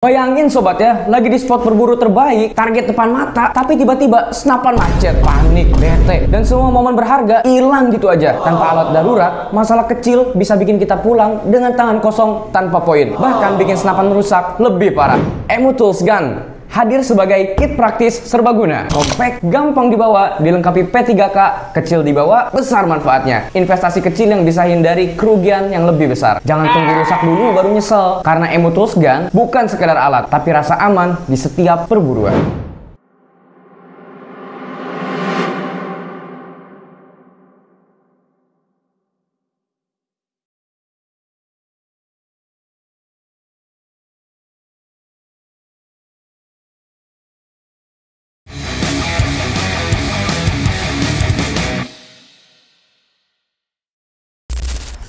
Bayangin sobat ya, lagi di spot berburu terbaik, target depan mata, tapi tiba-tiba senapan macet, panik, bete, dan semua momen berharga hilang gitu aja. Tanpa alat darurat, masalah kecil bisa bikin kita pulang dengan tangan kosong tanpa poin. Bahkan bikin senapan merusak lebih parah. Emu Tools Gun hadir sebagai kit praktis serbaguna. Compact, gampang dibawa, dilengkapi P3K, kecil dibawa, besar manfaatnya. Investasi kecil yang bisa hindari kerugian yang lebih besar. Jangan tunggu rusak dulu baru nyesel. Karena Emu Tools Gun bukan sekedar alat, tapi rasa aman di setiap perburuan.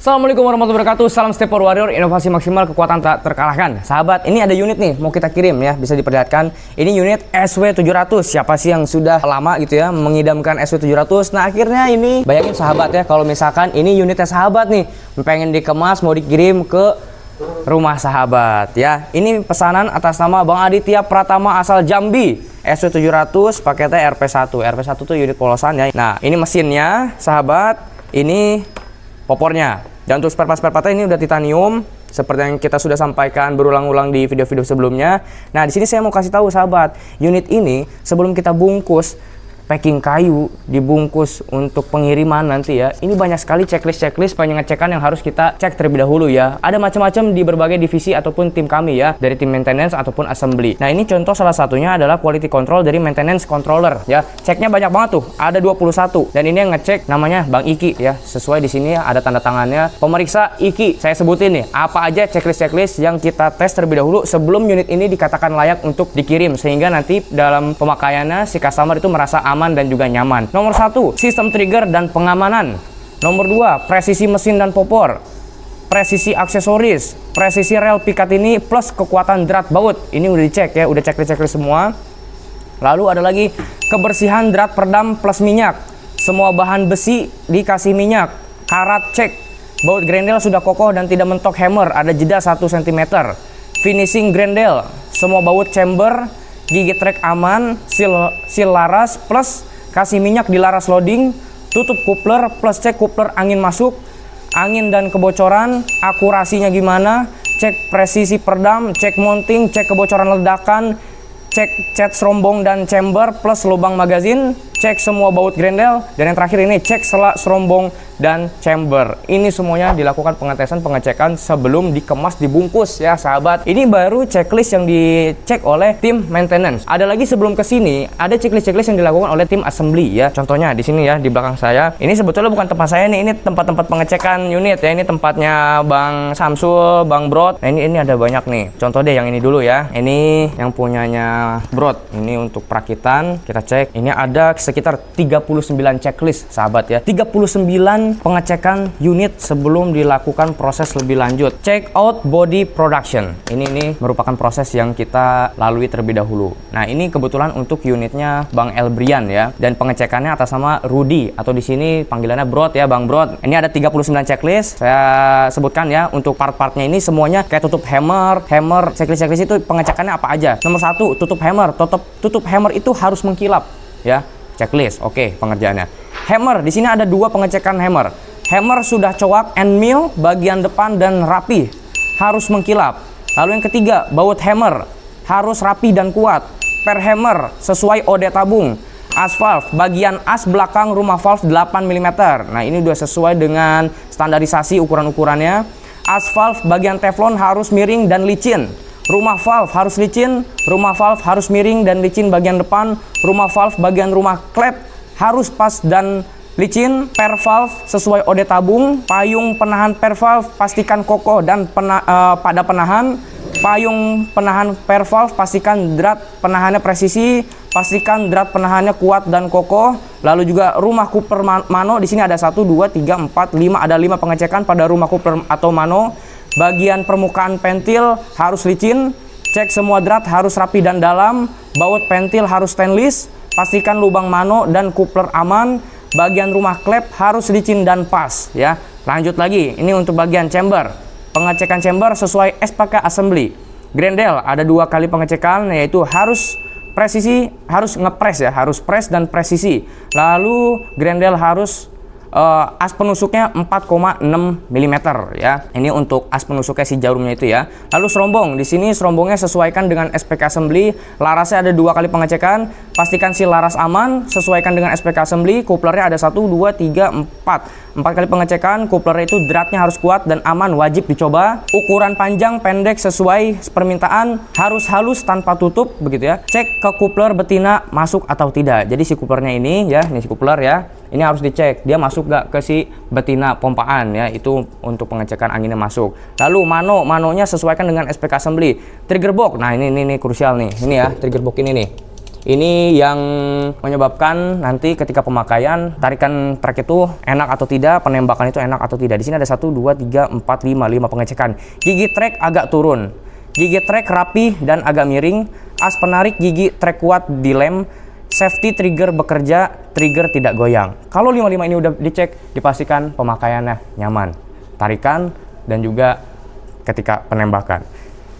Assalamualaikum warahmatullahi wabarakatuh. Salam Stepper Warrior, inovasi maksimal, kekuatan tak terkalahkan. Sahabat, ini ada unit nih mau kita kirim ya, bisa diperlihatkan. Ini unit SW700. Siapa sih yang sudah lama gitu ya mengidamkan SW700? Nah, akhirnya ini bayangin sahabat ya, kalau misalkan ini unitnya sahabat nih, pengen dikemas mau dikirim ke rumah sahabat ya. Ini pesanan atas nama Bang Aditya Pratama asal Jambi. SW700 paketnya RP1. RP1 tuh unit polosan ya. Nah, ini mesinnya sahabat, ini popornya. Dan untuk spare part-nya ini udah titanium seperti yang kita sudah sampaikan berulang-ulang di video-video sebelumnya. Nah, di sini saya mau kasih tahu sahabat, unit ini sebelum kita bungkus packing kayu, dibungkus untuk pengiriman nanti ya, ini banyak sekali checklist pengecekan yang harus kita cek terlebih dahulu ya. Ada macam-macam di berbagai divisi ataupun tim kami ya, dari tim maintenance ataupun assembly. Nah, ini contoh salah satunya adalah quality control dari maintenance controller ya. Ceknya banyak banget tuh, ada 21. Dan ini yang ngecek namanya Bang Iki ya. Sesuai di sini ada tanda tangannya pemeriksa Iki. Saya sebutin nih, apa aja checklist yang kita tes terlebih dahulu sebelum unit ini dikatakan layak untuk dikirim, sehingga nanti dalam pemakaiannya si customer itu merasa aman dan juga nyaman. Nomor 1, sistem trigger dan pengamanan. Nomor 2, presisi mesin dan popor, presisi aksesoris, presisi rel pikat ini plus kekuatan drat baut. Ini udah dicek ya, udah checklist semua. Lalu ada lagi kebersihan drat perdam plus minyak. Semua bahan besi dikasih minyak. Karat cek. Baut grendel sudah kokoh dan tidak mentok hammer, ada jeda 1 cm. Finishing grendel, semua baut chamber, gigi trek aman, seal laras plus kasih minyak di laras loading, tutup coupler plus cek coupler angin masuk, angin dan kebocoran, akurasinya gimana, cek presisi perdam, cek mounting, cek kebocoran ledakan, cek cat serombong dan chamber plus lubang magazin, cek semua baut grendel, dan yang terakhir ini cek sela serombong dan chamber. Ini semuanya dilakukan pengecekan sebelum dikemas dibungkus ya sahabat. Ini baru checklist yang dicek oleh tim maintenance. Ada lagi sebelum ke sini, ada checklist yang dilakukan oleh tim assembly ya. Contohnya di sini ya, di belakang saya. Ini sebetulnya bukan tempat saya nih, ini tempat-tempat pengecekan unit ya. Ini tempatnya Bang Samsul, Bang Brod. Nah, ini ada banyak nih. Contoh deh yang ini dulu ya. Ini yang punyanya Brod. Ini untuk perakitan, kita cek. Ini ada sekitar 39 checklist sahabat ya. 39 pengecekan unit sebelum dilakukan proses lebih lanjut. Check out body production. Ini merupakan proses yang kita lalui terlebih dahulu. Nah, ini kebetulan untuk unitnya Bang Elbrian ya, dan pengecekannya atas nama Rudy atau di sini panggilannya Brod ya, Bang Brod. Ini ada 39 checklist. Saya sebutkan ya, untuk part-partnya ini semuanya kayak tutup hammer, checklist itu pengecekannya apa aja. Nomor 1, tutup hammer. Tutup hammer itu harus mengkilap ya. Checklist. Oke, pengerjaannya. Hammer, di sini ada 2 pengecekan hammer. Hammer sudah coak and mill bagian depan dan rapi, harus mengkilap. Lalu yang ketiga, baut hammer harus rapi dan kuat. Per hammer sesuai OD tabung. As valve, bagian as belakang rumah valve 8 mm. Nah, ini udah sesuai dengan standarisasi ukuran-ukurannya. As valve bagian teflon harus miring dan licin. Rumah valve harus licin, rumah valve harus miring dan licin bagian depan, rumah valve bagian rumah klep harus pas dan licin. Per valve sesuai OD tabung, payung penahan per valve pastikan kokoh dan pada penahan, payung penahan per valve pastikan drat penahannya presisi, pastikan drat penahannya kuat dan kokoh. Lalu juga rumah coupler mano, di sini ada 1 2 3 4 5, ada 5 pengecekan pada rumah coupler atau mano. Bagian permukaan pentil harus licin, cek semua drat harus rapi dan dalam, baut pentil harus stainless, pastikan lubang mano dan coupler aman, bagian rumah klep harus licin dan pas ya. Lanjut lagi, ini untuk bagian chamber. Pengecekan chamber sesuai SPK assembly. Grendel ada 2 kali pengecekan, yaitu harus presisi, harus ngepres ya, harus press dan presisi. Lalu Grendel harus as penusuknya 4,6 mm ya. Ini untuk as penusuknya si jarumnya itu ya. Lalu serombong, di sini serombongnya sesuaikan dengan SPK assembly. Larasnya ada 2 kali pengecekan. Pastikan si laras aman, sesuaikan dengan SPK assembly. Kuplernya ada 1, 2, 3, 4 kali pengecekan. Kuplernya itu dratnya harus kuat dan aman, wajib dicoba. Ukuran panjang pendek sesuai permintaan, harus halus tanpa tutup begitu ya. Cek ke kupler betina masuk atau tidak. Jadi si kuplernya ini ya, ini si kupler ya. Ini harus dicek, dia masuk gak ke si betina pompaan ya, itu untuk pengecekan anginnya masuk. Lalu manonya sesuaikan dengan SPK assembly. Trigger box, nah ini krusial nih, ini ya trigger box ini nih. Ini yang menyebabkan nanti ketika pemakaian tarikan trek itu enak atau tidak, penembakan itu enak atau tidak. Di sini ada 1, 2, 3, 4, 5 pengecekan. Gigi trek agak turun, gigi trek rapi dan agak miring, as penarik gigi trek kuat di lem. Safety trigger bekerja, trigger tidak goyang. Kalau 55 ini udah dicek, dipastikan pemakaiannya nyaman, tarikan dan juga ketika penembakan.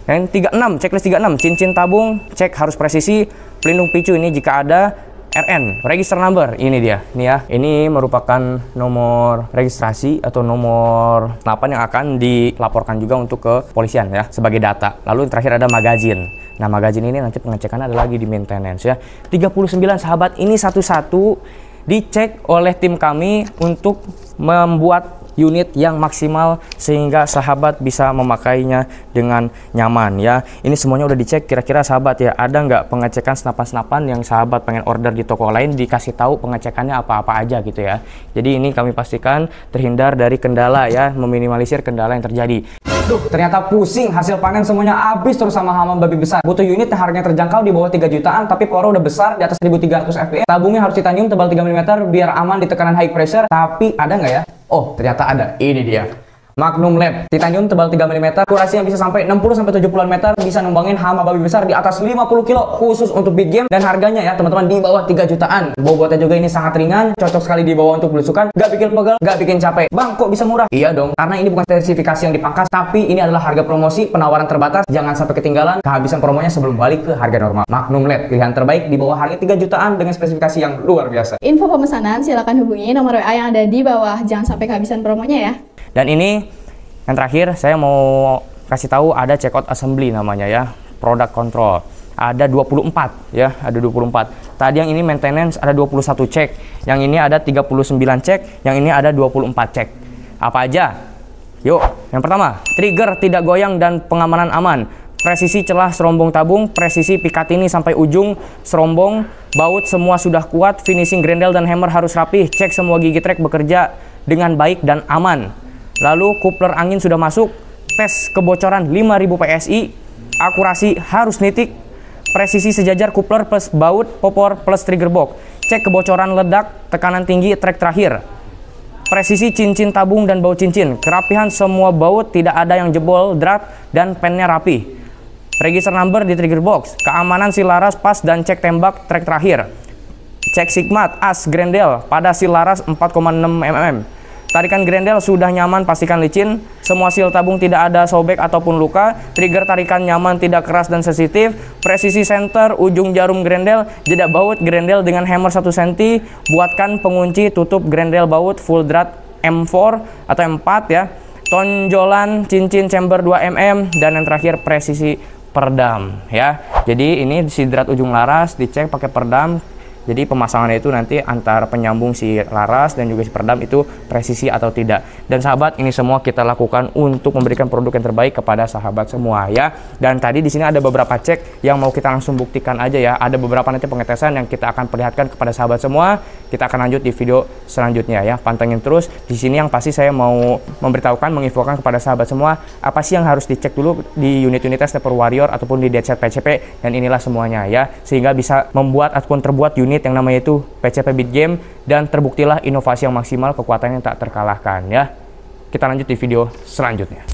Yang 36, checklist 36, cincin tabung, cek harus presisi, pelindung picu ini jika ada, RN, register number, ini dia, ini ya. Ini merupakan nomor registrasi atau nomor 8 yang akan dilaporkan juga untuk ke polisian ya, sebagai data. Lalu yang terakhir ada magazin. Nah, magazin ini nanti pengecekan ada lagi di maintenance ya. 39 sahabat, ini satu-satu dicek oleh tim kami untuk membuat unit yang maksimal sehingga sahabat bisa memakainya dengan nyaman ya. Ini semuanya udah dicek, kira-kira sahabat ya, ada nggak pengecekan senapan-senapan yang sahabat pengen order di toko lain, dikasih tahu pengecekannya apa-apa aja gitu ya. Jadi ini kami pastikan terhindar dari kendala ya, meminimalisir kendala yang terjadi. Duh, ternyata pusing, hasil panen semuanya habis terus sama hama babi besar. Butuh unit yang harganya terjangkau di bawah 3 jutaan, tapi power udah besar di atas 1300 fps. Tabungnya harus titanium tebal 3 mm biar aman di tekanan high pressure. Tapi ada nggak ya? Oh, ternyata ada. Ini dia. Magnum Lab, titanium tebal 3 mm, akurasi yang bisa sampai 60-70 meter, bisa numbangin hama babi besar di atas 50 kilo khusus untuk big game, dan harganya ya teman-teman di bawah 3 jutaan. Bobotnya juga ini sangat ringan, cocok sekali dibawa untuk belusukan, gak bikin pegel, gak bikin capek. Bang, kok bisa murah? Iya dong, karena ini bukan spesifikasi yang dipangkas, tapi ini adalah harga promosi, penawaran terbatas, jangan sampai ketinggalan kehabisan promonya sebelum balik ke harga normal. Magnum Lab, pilihan terbaik di bawah harga 3 jutaan dengan spesifikasi yang luar biasa. Info pemesanan silakan hubungi nomor WA yang ada di bawah, jangan sampai kehabisan promonya ya. Dan ini yang terakhir, saya mau kasih tahu ada checkout assembly namanya ya, product control. Ada 24 ya, ada 24. Tadi yang ini maintenance ada 21 cek, yang ini ada 39 cek, yang ini ada 24 cek. Apa aja? Yuk, yang pertama, trigger tidak goyang dan pengamanan aman. Presisi celah serombong tabung, presisi pikat ini sampai ujung serombong, baut semua sudah kuat, finishing grendel dan hammer harus rapih, cek semua gigi trek bekerja dengan baik dan aman. Lalu kupler angin sudah masuk, tes kebocoran 5000 PSI, akurasi harus nitik, presisi sejajar kupler plus baut, popor plus trigger box, cek kebocoran ledak, tekanan tinggi, trek terakhir, presisi cincin tabung dan baut cincin, kerapihan semua baut, tidak ada yang jebol, drat dan pennya rapi, register number di trigger box, keamanan si laras pas dan cek tembak, trek terakhir, cek sigmat as grendel pada si laras 4,6 mm. Tarikan grendel sudah nyaman, pastikan licin. Semua seal tabung tidak ada sobek ataupun luka. Trigger tarikan nyaman, tidak keras dan sensitif. Presisi center, ujung jarum grendel, jeda baut grendel dengan hammer 1 cm. Buatkan pengunci tutup grendel baut full drat M4 atau M4 ya. Tonjolan cincin chamber 2 mm, dan yang terakhir presisi perdam ya. Jadi ini si drat ujung laras dicek pakai perdam. Jadi pemasangannya itu nanti antara penyambung si laras dan juga si perdam itu presisi atau tidak. Dan sahabat, ini semua kita lakukan untuk memberikan produk yang terbaik kepada sahabat semua ya. Dan tadi di sini ada beberapa cek yang mau kita langsung buktikan aja ya. Ada beberapa nanti pengetesan yang kita akan perlihatkan kepada sahabat semua. Kita akan lanjut di video selanjutnya ya. Pantengin terus. Di sini yang pasti saya mau memberitahukan, menginfokan kepada sahabat semua apa sih yang harus dicek dulu di unit-unit Sniper Warrior ataupun di Deadset PCP, dan inilah semuanya ya. Sehingga bisa membuat ataupun terbuat unit yang namanya itu PCP Beat Game, dan terbuktilah inovasi yang maksimal, kekuatan yang tak terkalahkan ya. Kita lanjut di video selanjutnya.